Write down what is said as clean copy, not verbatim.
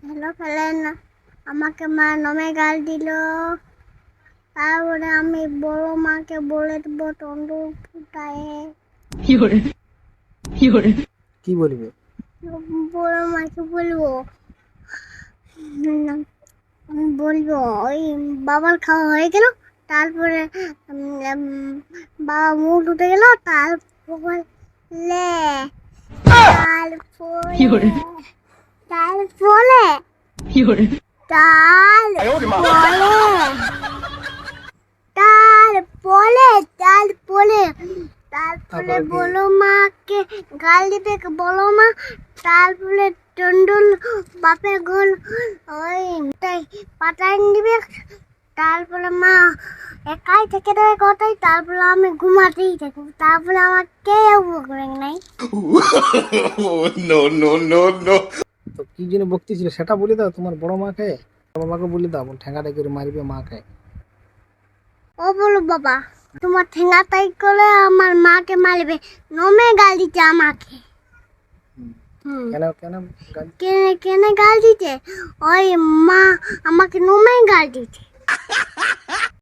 Hello ফেলেন আমাকে মা নমে গাল দিল, তারপরে আমি বড় মাকে বলে দেবো তন্দুর ফুটায়। কি বলবে? বড় মাকে বলবো, বলবো ওই বাবার খাওয়া হয়ে গেল, তারপরে বাবা মুখ উঠে গেল, তারপরে তারপরে তারপরে তারপরে তারপরে তারপরে বলো মাকে গাল দিবে, বলো মা, তারপরে টন্ডুল বাপের ঘর ওই পাতায় দিবে, তারপরে মা একাই থেকে দেবে কথাই, তারপরে আমি ঘুমাতেই থাকবো, তারপরে আমার কেউ বকবে নাই। No, no, no, no. তো কি জন্য বকতে ছিল সেটা বলে দাও তোমার বড় মাকে, বাবাকে বলে দাও ঠেঙ্গাটা করে মারবে মাকে। ও বলো বাবা, তোমার ঠেঙ্গা তাই করে আমার মাকে মারবে, নমে গাল দিচ্ছে আমাকে। কেন কেন গাল? কেনে কেনে গাল দিচ্ছে, ওই মা আমাকে নমে গাল দিচ্ছে।